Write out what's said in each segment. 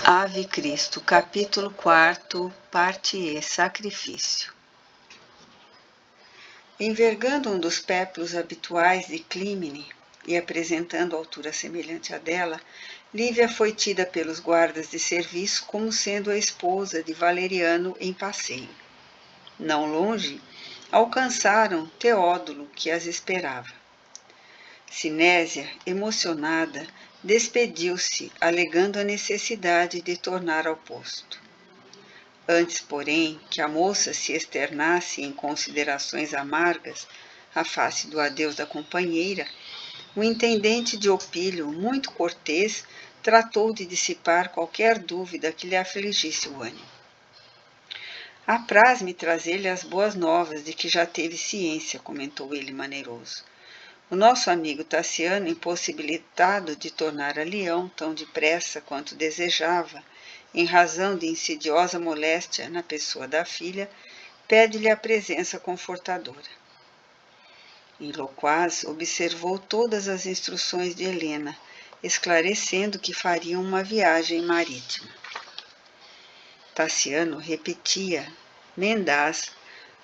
Ave Cristo, capítulo 4, parte E, Sacrifício. Envergando um dos péplos habituais de Clímene e apresentando altura semelhante à dela, Lívia foi tida pelos guardas de serviço como sendo a esposa de Valeriano em passeio. Não longe, alcançaram Teódulo, que as esperava. Sinésia, emocionada, despediu-se, alegando a necessidade de tornar ao posto. Antes, porém, que a moça se externasse em considerações amargas à face do adeus da companheira, o intendente de Opílio, muito cortês, tratou de dissipar qualquer dúvida que lhe afligisse o ânimo. Apraz-me trazer-lhe as boas novas de que já teve ciência, comentou ele maneiroso. O nosso amigo Tassiano, impossibilitado de tornar a Leão tão depressa quanto desejava, em razão de insidiosa moléstia na pessoa da filha, pede-lhe a presença confortadora. Em loquaz, observou todas as instruções de Helena, esclarecendo que fariam uma viagem marítima. Tassiano repetia, mendaz,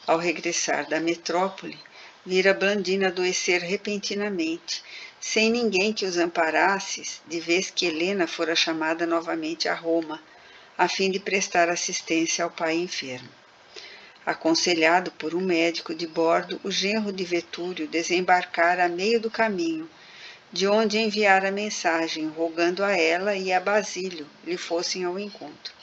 ao regressar da metrópole, vira Blandina adoecer repentinamente, sem ninguém que os amparasse, de vez que Helena fora chamada novamente a Roma, a fim de prestar assistência ao pai enfermo. Aconselhado por um médico de bordo, o genro de Vetúrio desembarcara a meio do caminho, de onde enviara mensagem, rogando a ela e a Basílio lhe fossem ao encontro.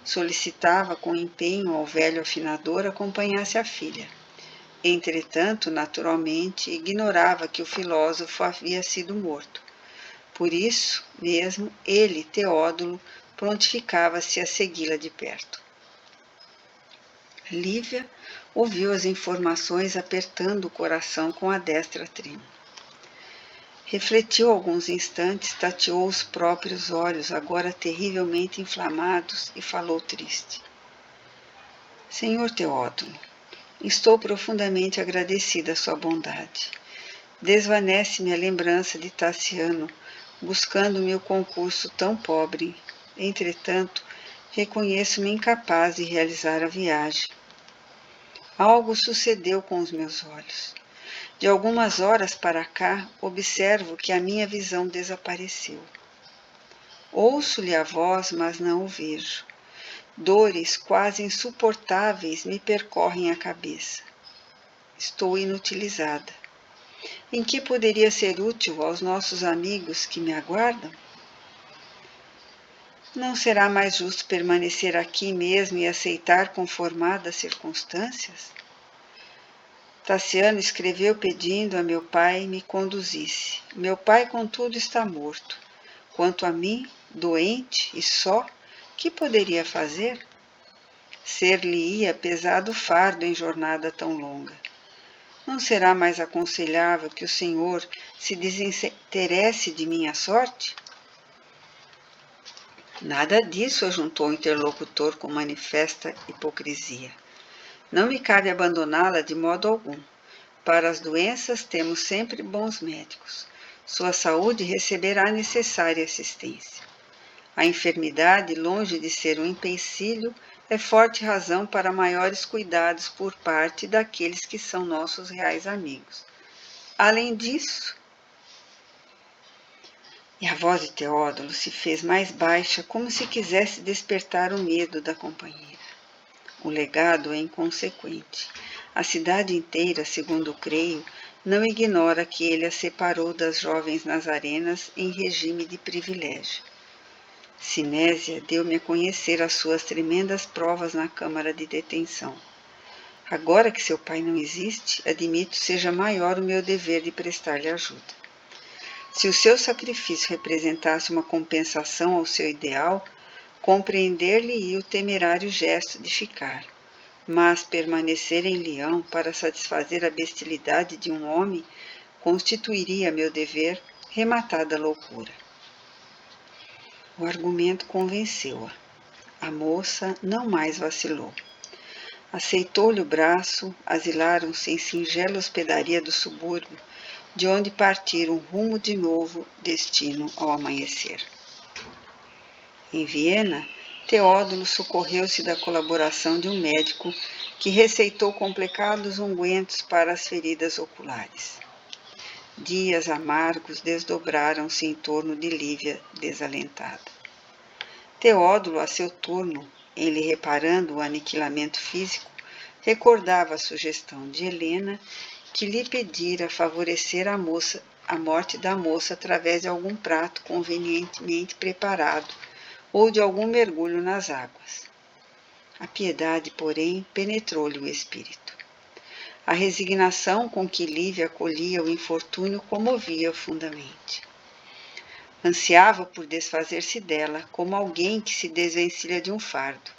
Solicitava com empenho ao velho afinador acompanhasse a filha. Entretanto, naturalmente, ignorava que o filósofo havia sido morto. Por isso mesmo, ele, Teódulo, prontificava-se a segui-la de perto. Lívia ouviu as informações apertando o coração com a destra trêmula. Refletiu alguns instantes, tateou os próprios olhos, agora terrivelmente inflamados, e falou triste. Senhor Teódulo, estou profundamente agradecida à sua bondade. Desvanece-me a lembrança de Tassiano, buscando-me o concurso tão pobre. Entretanto, reconheço-me incapaz de realizar a viagem. Algo sucedeu com os meus olhos. De algumas horas para cá, observo que a minha visão desapareceu. Ouço-lhe a voz, mas não o vejo. Dores quase insuportáveis me percorrem a cabeça. Estou inutilizada. Em que poderia ser útil aos nossos amigos que me aguardam? Não será mais justo permanecer aqui mesmo e aceitar conformadas circunstâncias? Tassiano escreveu pedindo a meu pai me conduzisse. Meu pai, contudo, está morto. Quanto a mim, doente e só, que poderia fazer? Ser-lhe-ia pesado fardo em jornada tão longa. Não será mais aconselhável que o Senhor se desinteresse de minha sorte? Nada disso, ajuntou o interlocutor com manifesta hipocrisia. Não me cabe abandoná-la de modo algum. Para as doenças temos sempre bons médicos. Sua saúde receberá a necessária assistência. A enfermidade, longe de ser um empecilho, é forte razão para maiores cuidados por parte daqueles que são nossos reais amigos. Além disso, e a voz de Teódulo se fez mais baixa, como se quisesse despertar o medo da companheira. O legado é inconsequente. A cidade inteira, segundo creio, não ignora que ele a separou das jovens nazarenas em regime de privilégio. Sinésia deu-me a conhecer as suas tremendas provas na câmara de detenção. Agora que seu pai não existe, admito seja maior o meu dever de prestar-lhe ajuda. Se o seu sacrifício representasse uma compensação ao seu ideal, compreender-lhe-ia o temerário gesto de ficar, mas permanecer em Leão para satisfazer a bestialidade de um homem constituiria meu dever rematada a loucura. O argumento convenceu-a. A moça não mais vacilou. Aceitou-lhe o braço, asilaram-se em singela hospedaria do subúrbio, de onde partiram rumo de novo, destino ao amanhecer. Em Viena, Teódulo socorreu-se da colaboração de um médico que receitou complicados ungüentos para as feridas oculares. Dias amargos desdobraram-se em torno de Lívia desalentada. Teódulo, a seu turno, em lhe reparando o aniquilamento físico, recordava a sugestão de Helena, que lhe pedira favorecer a morte da moça através de algum prato convenientemente preparado ou de algum mergulho nas águas. A piedade, porém, penetrou-lhe o espírito. A resignação com que Lívia acolhia o infortúnio comovia profundamente. Ansiava por desfazer-se dela, como alguém que se desvencilha de um fardo.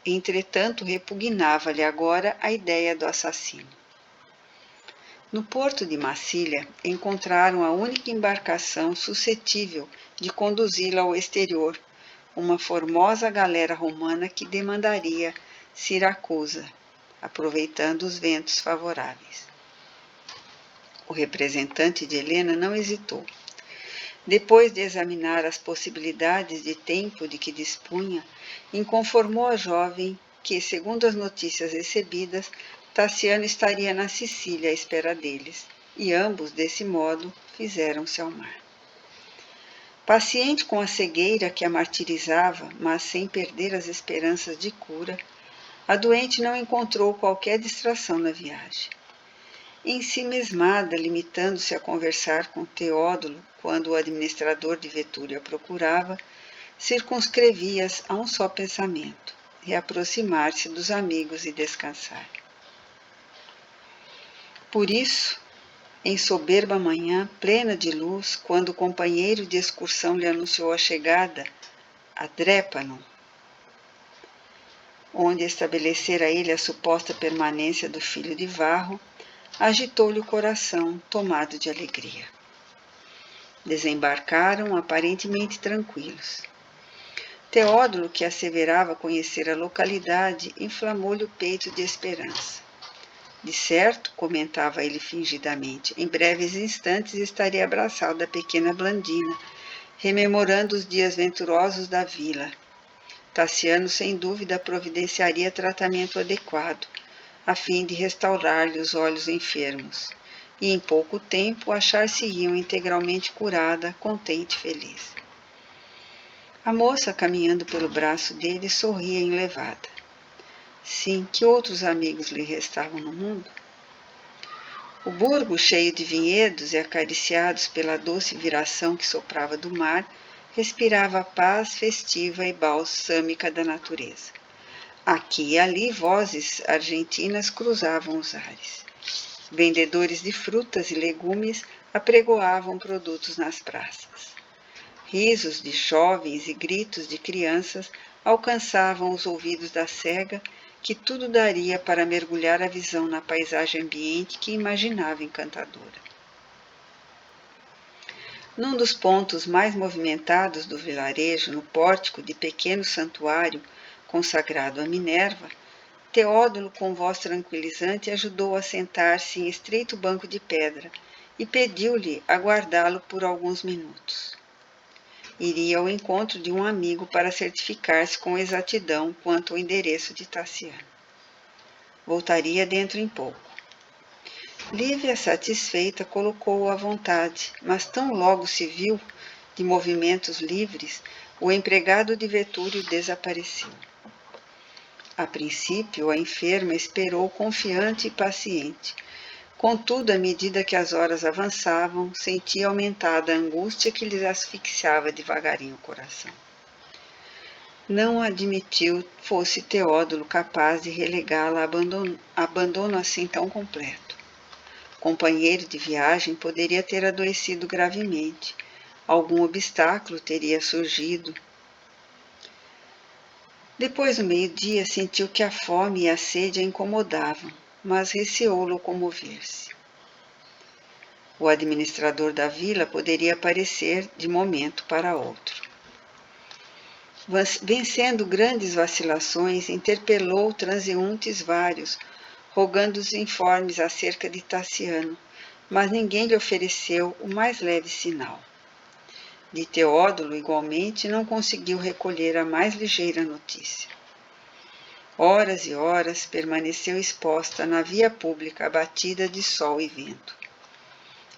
Entretanto, repugnava-lhe agora a ideia do assassino. No porto de Massília, encontraram a única embarcação suscetível de conduzi-la ao exterior, uma formosa galera romana que demandaria Siracusa, aproveitando os ventos favoráveis. O representante de Helena não hesitou. Depois de examinar as possibilidades de tempo de que dispunha, inconformou a jovem que, segundo as notícias recebidas, Tassiano estaria na Sicília à espera deles, e ambos, desse modo, fizeram-se ao mar. Paciente com a cegueira que a martirizava, mas sem perder as esperanças de cura, a doente não encontrou qualquer distração na viagem. Ensimesmada, limitando-se a conversar com Teódulo quando o administrador de Vetúria a procurava, circunscrevia-as a um só pensamento: reaproximar-se dos amigos e descansar. Por isso, em soberba manhã, plena de luz, quando o companheiro de excursão lhe anunciou a chegada a Drépano, onde estabelecera ele a suposta permanência do filho de Varro, agitou-lhe o coração, tomado de alegria. Desembarcaram aparentemente tranquilos. Teódulo, que asseverava conhecer a localidade, inflamou-lhe o peito de esperança. De certo, comentava ele fingidamente, em breves instantes estaria abraçado da pequena Blandina, rememorando os dias venturosos da vila. Tassiano, sem dúvida, providenciaria tratamento adequado, a fim de restaurar-lhe os olhos enfermos, e em pouco tempo achar-se-iam integralmente curada, contente e feliz. A moça, caminhando pelo braço dele, sorria enlevada. Sim, que outros amigos lhe restavam no mundo? O burgo, cheio de vinhedos e acariciados pela doce viração que soprava do mar, respirava a paz festiva e balsâmica da natureza. Aqui e ali vozes argentinas cruzavam os ares. Vendedores de frutas e legumes apregoavam produtos nas praças. Risos de jovens e gritos de crianças alcançavam os ouvidos da cega, que tudo daria para mergulhar a visão na paisagem ambiente que imaginava encantadora. Num dos pontos mais movimentados do vilarejo, no pórtico de pequeno santuário consagrado a Minerva, Teódulo, com voz tranquilizante, ajudou a sentar-se em estreito banco de pedra e pediu-lhe aguardá-lo por alguns minutos. Iria ao encontro de um amigo para certificar-se com exatidão quanto ao endereço de Tassiano. Voltaria dentro em pouco. Lívia, satisfeita, colocou-o à vontade, mas tão logo se viu de movimentos livres, o empregado de Vetúrio desapareceu. A princípio, a enferma esperou confiante e paciente. Contudo, à medida que as horas avançavam, sentia aumentada a angústia que lhes asfixiava devagarinho o coração. Não admitiu fosse Teódulo capaz de relegá-la a abandono assim tão completo. O companheiro de viagem poderia ter adoecido gravemente. Algum obstáculo teria surgido. Depois do meio-dia, sentiu que a fome e a sede a incomodavam, mas receou locomover-se. O administrador da vila poderia aparecer de momento para outro. Vencendo grandes vacilações, interpelou transeuntes vários, rogando-os informes acerca de Tassiano, mas ninguém lhe ofereceu o mais leve sinal. De Teódulo, igualmente, não conseguiu recolher a mais ligeira notícia. Horas e horas permaneceu exposta na via pública abatida de sol e vento.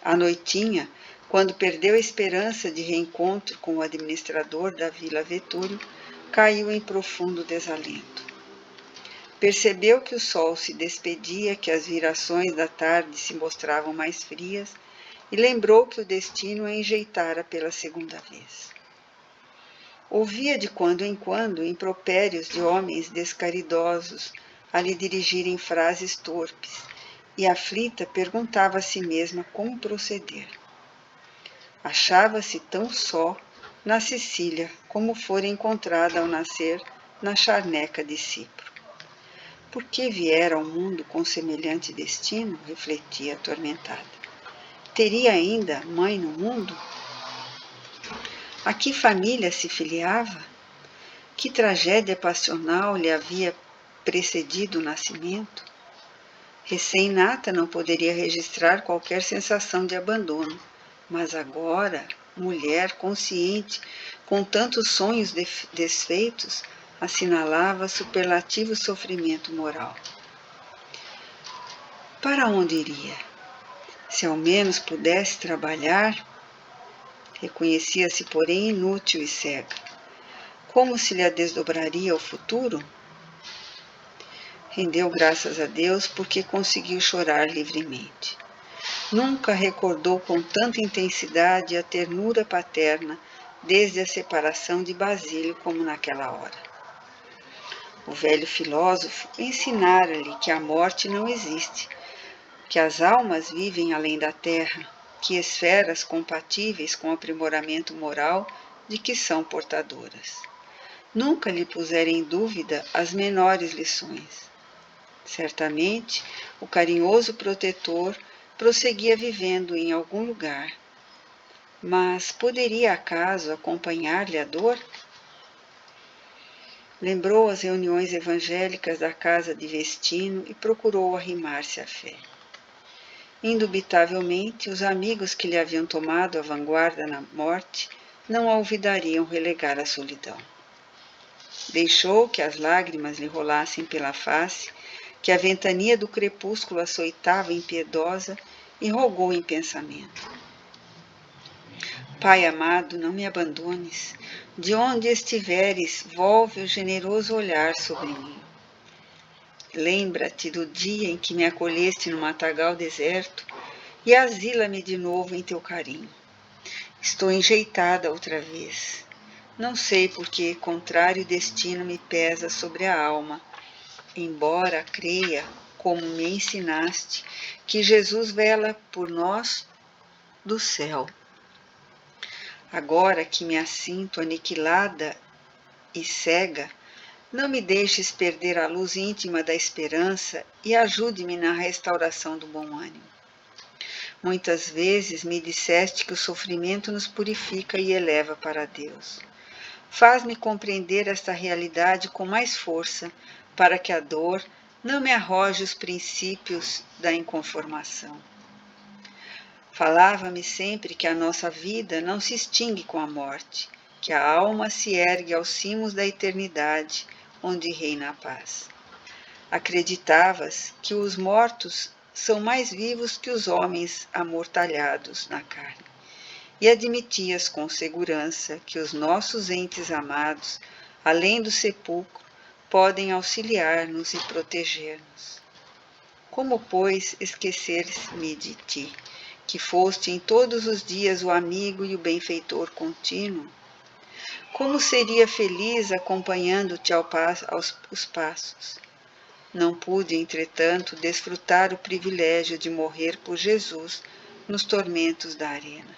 À noitinha, quando perdeu a esperança de reencontro com o administrador da Vila Vetúrio, caiu em profundo desalento. Percebeu que o sol se despedia, que as virações da tarde se mostravam mais frias, e lembrou que o destino a enjeitara pela segunda vez. Ouvia de quando em quando impropérios de homens descaridosos a lhe dirigirem frases torpes, e aflita perguntava a si mesma como proceder. Achava-se tão só na Sicília como fora encontrada ao nascer na charneca de Cipro. Por que viera ao mundo com semelhante destino? Refletia atormentada. Teria ainda mãe no mundo? A que família se filiava? Que tragédia passional lhe havia precedido o nascimento? Recém-nata não poderia registrar qualquer sensação de abandono, mas agora, mulher consciente, com tantos sonhos desfeitos, assinalava superlativo sofrimento moral. Para onde iria? Se ao menos pudesse trabalhar, reconhecia-se, porém, inútil e cega. Como se lhe desdobraria o futuro? Rendeu graças a Deus porque conseguiu chorar livremente. Nunca recordou com tanta intensidade a ternura paterna desde a separação de Basílio como naquela hora. O velho filósofo ensinara-lhe que a morte não existe, que as almas vivem além da terra, que esferas compatíveis com o aprimoramento moral de que são portadoras. Nunca lhe pusera em dúvida as menores lições. Certamente, o carinhoso protetor prosseguia vivendo em algum lugar. Mas poderia acaso acompanhar-lhe a dor? Lembrou as reuniões evangélicas da casa de Vestino e procurou arrimar-se à fé. Indubitavelmente, os amigos que lhe haviam tomado a vanguarda na morte não a olvidariam relegar à solidão. Deixou que as lágrimas lhe rolassem pela face, que a ventania do crepúsculo açoitava impiedosa, e rogou em pensamento. Pai amado, não me abandones. De onde estiveres, volve o generoso olhar sobre mim. Lembra-te do dia em que me acolheste no matagal deserto e asila-me de novo em teu carinho. Estou enjeitada outra vez. Não sei por que contrário destino me pesa sobre a alma, embora creia, como me ensinaste, que Jesus vela por nós do céu. Agora que me assinto aniquilada e cega, não me deixes perder a luz íntima da esperança e ajude-me na restauração do bom ânimo. Muitas vezes me disseste que o sofrimento nos purifica e eleva para Deus. Faz-me compreender esta realidade com mais força, para que a dor não me arroje os princípios da inconformação. Falava-me sempre que a nossa vida não se extingue com a morte, que a alma se ergue aos cimos da eternidade, onde reina a paz. Acreditavas que os mortos são mais vivos que os homens amortalhados na carne, e admitias com segurança que os nossos entes amados, além do sepulcro, podem auxiliar-nos e proteger-nos. Como, pois, esquecer-me de ti, que foste em todos os dias o amigo e o benfeitor contínuo? Como seria feliz acompanhando-te aos passos? Não pude, entretanto, desfrutar o privilégio de morrer por Jesus nos tormentos da arena.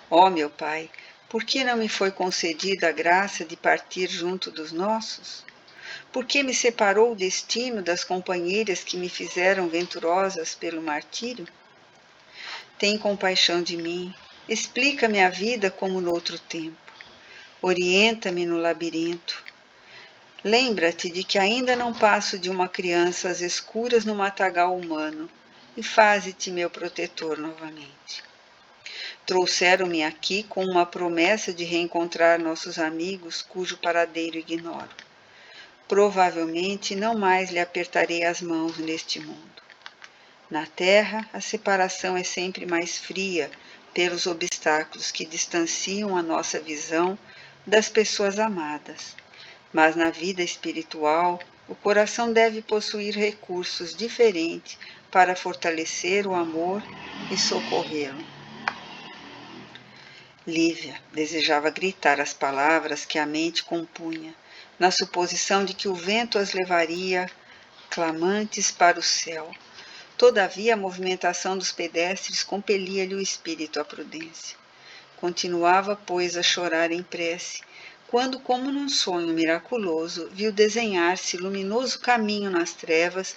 Ó meu Pai, por que não me foi concedida a graça de partir junto dos nossos? Por que me separou o destino das companheiras que me fizeram venturosas pelo martírio? Tem compaixão de mim, explica-me a vida como noutro tempo. Orienta-me no labirinto. Lembra-te de que ainda não passo de uma criança às escuras no matagal humano, e faze-te meu protetor novamente. Trouxeram-me aqui com uma promessa de reencontrar nossos amigos cujo paradeiro ignoro. Provavelmente não mais lhe apertarei as mãos neste mundo. Na terra, a separação é sempre mais fria pelos obstáculos que distanciam a nossa visão das pessoas amadas. Mas na vida espiritual, o coração deve possuir recursos diferentes para fortalecer o amor e socorrê-lo. Lívia desejava gritar as palavras que a mente compunha, na suposição de que o vento as levaria clamantes para o céu. Todavia, a movimentação dos pedestres compelia-lhe o espírito à prudência. Continuava, pois, a chorar em prece, quando, como num sonho miraculoso, viu desenhar-se luminoso caminho nas trevas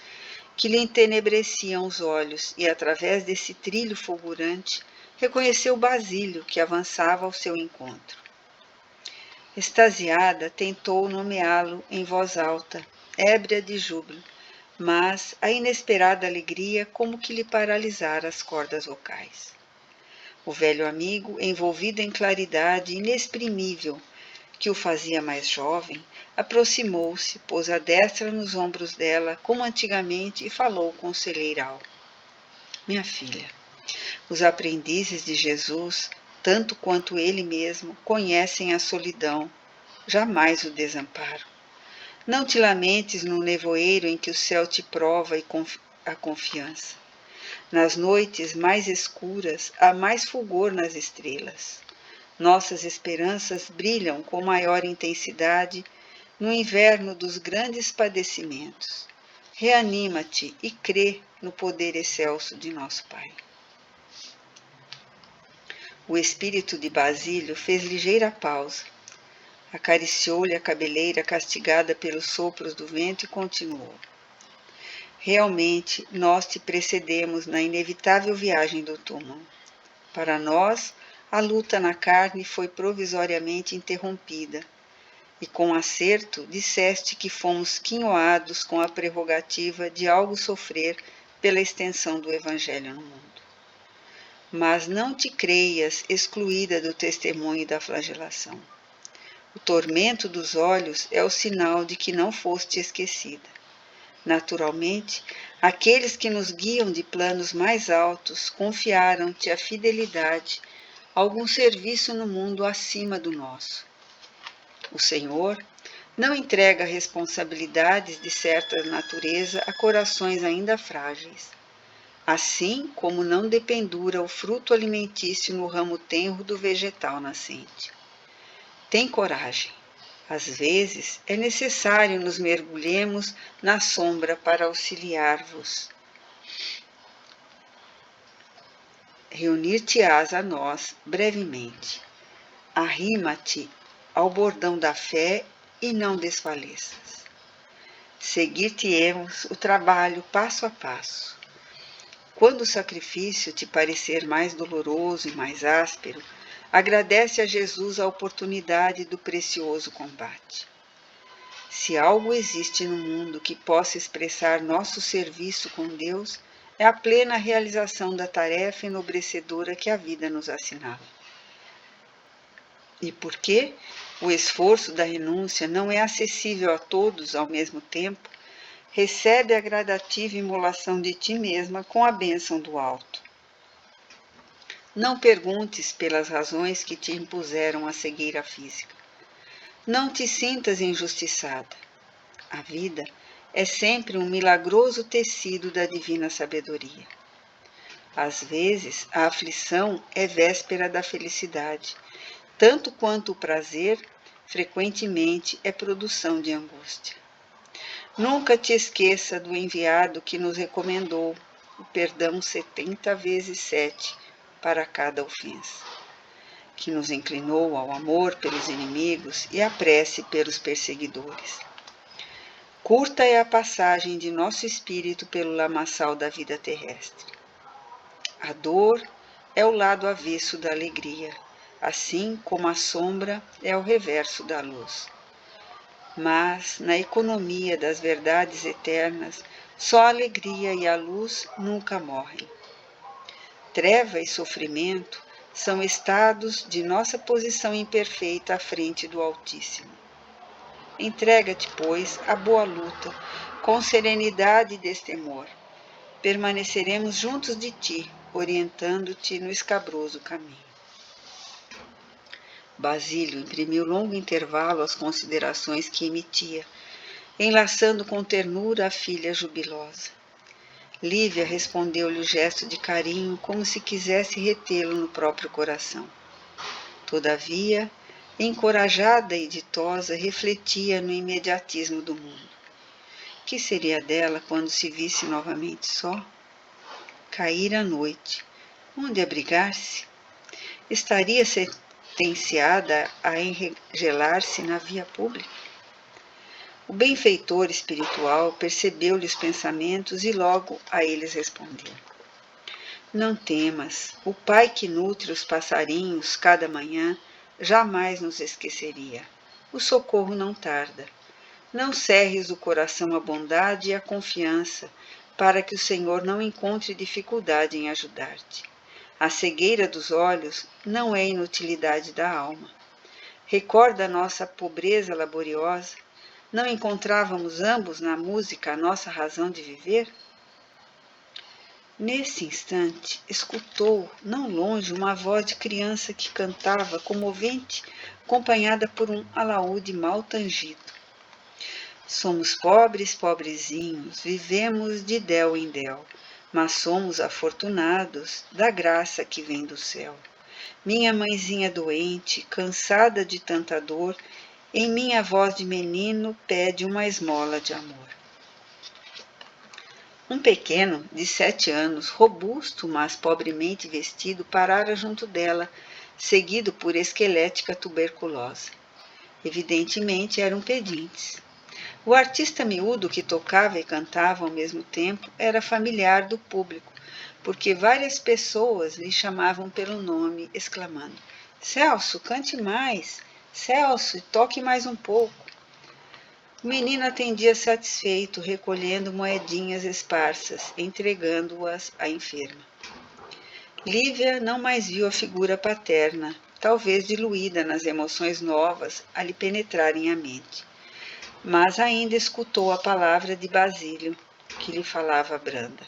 que lhe entenebreciam os olhos, e, através desse trilho fulgurante, reconheceu Basílio, que avançava ao seu encontro. Extasiada, tentou nomeá-lo em voz alta, ébria de júbilo, mas a inesperada alegria como que lhe paralisara as cordas vocais. O velho amigo, envolvido em claridade inexprimível que o fazia mais jovem, aproximou-se, pôs a destra nos ombros dela, como antigamente, e falou conselheiral. Minha filha, os aprendizes de Jesus, tanto quanto ele mesmo, conhecem a solidão, jamais o desamparo. Não te lamentes no nevoeiro em que o céu te prova a confiança. Nas noites mais escuras, há mais fulgor nas estrelas. Nossas esperanças brilham com maior intensidade no inverno dos grandes padecimentos. Reanima-te e crê no poder excelso de nosso Pai. O espírito de Basílio fez ligeira pausa, acariciou-lhe a cabeleira castigada pelos sopros do vento e continuou. Realmente, nós te precedemos na inevitável viagem do túmulo. Para nós, a luta na carne foi provisoriamente interrompida, e com acerto disseste que fomos quinhoados com a prerrogativa de algo sofrer pela extensão do Evangelho no mundo. Mas não te creias excluída do testemunho da flagelação. O tormento dos olhos é o sinal de que não foste esquecida. Naturalmente, aqueles que nos guiam de planos mais altos confiaram-te a fidelidade, algum serviço no mundo acima do nosso. O Senhor não entrega responsabilidades de certa natureza a corações ainda frágeis, assim como não dependura o fruto alimentício no ramo tenro do vegetal nascente. Tem coragem. Às vezes é necessário nos mergulhemos na sombra para auxiliar-vos. Reunir-te-ás a nós brevemente. Arrima-te ao bordão da fé e não desfaleças. Seguir-te-emos o trabalho passo a passo. Quando o sacrifício te parecer mais doloroso e mais áspero, agradece a Jesus a oportunidade do precioso combate. Se algo existe no mundo que possa expressar nosso serviço com Deus, é a plena realização da tarefa enobrecedora que a vida nos assinala. E porque o esforço da renúncia não é acessível a todos ao mesmo tempo, recebe a gradativa imolação de ti mesma com a bênção do alto. Não perguntes pelas razões que te impuseram a cegueira física. Não te sintas injustiçada. A vida é sempre um milagroso tecido da divina sabedoria. Às vezes, a aflição é véspera da felicidade, tanto quanto o prazer, frequentemente, é produção de angústia. Nunca te esqueça do enviado que nos recomendou o perdão 70 vezes 7 para cada ofensa, que nos inclinou ao amor pelos inimigos e à prece pelos perseguidores. Curta é a passagem de nosso espírito pelo lamaçal da vida terrestre. A dor é o lado avesso da alegria, assim como a sombra é o reverso da luz. Mas, na economia das verdades eternas, só a alegria e a luz nunca morrem. Treva e sofrimento são estados de nossa posição imperfeita à frente do Altíssimo. Entrega-te, pois, à boa luta, com serenidade e destemor. Permaneceremos juntos de ti, orientando-te no escabroso caminho. Basílio imprimiu longo intervalo às considerações que emitia, enlaçando com ternura a filha jubilosa. Lívia respondeu-lhe o gesto de carinho, como se quisesse retê-lo no próprio coração. Todavia, encorajada e ditosa, refletia no imediatismo do mundo. Que seria dela quando se visse novamente só? Caíra a noite. Onde abrigar-se? Estaria sentenciada a enregelar-se na via pública? O benfeitor espiritual percebeu-lhe os pensamentos e logo a eles respondeu. Não temas, o Pai que nutre os passarinhos cada manhã jamais nos esqueceria. O socorro não tarda. Não cerres o coração à bondade e à confiança, para que o Senhor não encontre dificuldade em ajudar-te. A cegueira dos olhos não é inutilidade da alma. Recorda a nossa pobreza laboriosa. Não encontrávamos ambos na música a nossa razão de viver? Nesse instante, escutou, não longe, uma voz de criança que cantava, comovente, acompanhada por um alaúde mal tangido. Somos pobres, pobrezinhos, vivemos de del em del, mas somos afortunados da graça que vem do céu. Minha mãezinha doente, cansada de tanta dor, em minha voz de menino pede uma esmola de amor. Um pequeno, de 7 anos, robusto, mas pobremente vestido, parara junto dela, seguido por esquelética tuberculosa. Evidentemente eram pedintes. O artista miúdo que tocava e cantava ao mesmo tempo era familiar do público, porque várias pessoas lhe chamavam pelo nome, exclamando: Celso, cante mais! Celso, toque mais um pouco! O menino atendia satisfeito, recolhendo moedinhas esparsas, entregando-as à enferma. Lívia não mais viu a figura paterna, talvez diluída nas emoções novas a lhe penetrarem a mente. Mas ainda escutou a palavra de Basílio, que lhe falava branda.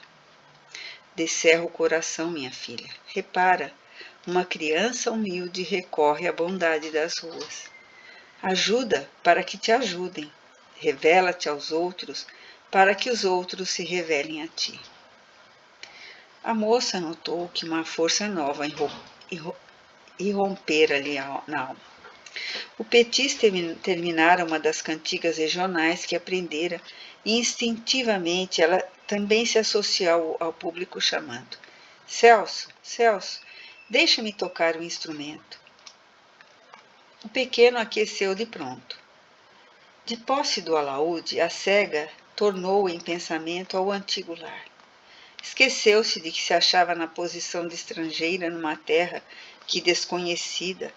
Descerra o coração, minha filha. Repara, uma criança humilde recorre à bondade das ruas. Ajuda para que te ajudem. Revela-te aos outros para que os outros se revelem a ti. A moça notou que uma força nova irrompera-lhe na alma. O Petis terminara uma das cantigas regionais que aprendera e instintivamente ela também se associou ao público chamando: Celso, Celso, deixa-me tocar o instrumento. O pequeno aqueceu de pronto. De posse do alaúde, a cega tornou em pensamento ao antigo lar. Esqueceu-se de que se achava na posição de estrangeira numa terra que desconhecida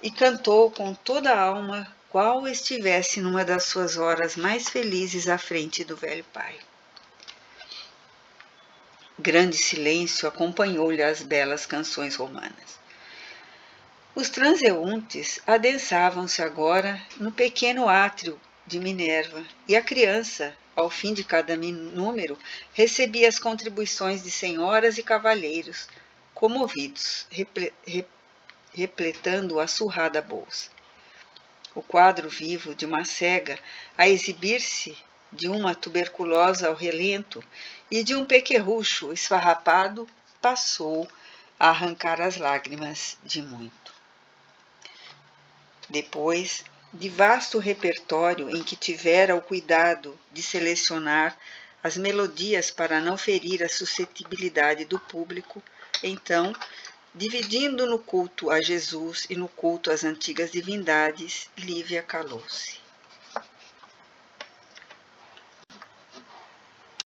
e cantou com toda a alma qual estivesse numa das suas horas mais felizes à frente do velho pai. Grande silêncio acompanhou-lhe as belas canções romanas. Os transeuntes adensavam-se agora no pequeno átrio de Minerva, e a criança, ao fim de cada número, recebia as contribuições de senhoras e cavalheiros, comovidos, repletando a surrada bolsa. O quadro vivo de uma cega a exibir-se, de uma tuberculosa ao relento e de um pequerrucho esfarrapado, passou a arrancar as lágrimas de muito. Depois, de vasto repertório em que tivera o cuidado de selecionar as melodias para não ferir a suscetibilidade do público, então, dividindo no culto a Jesus e no culto às antigas divindades, Lívia calou-se.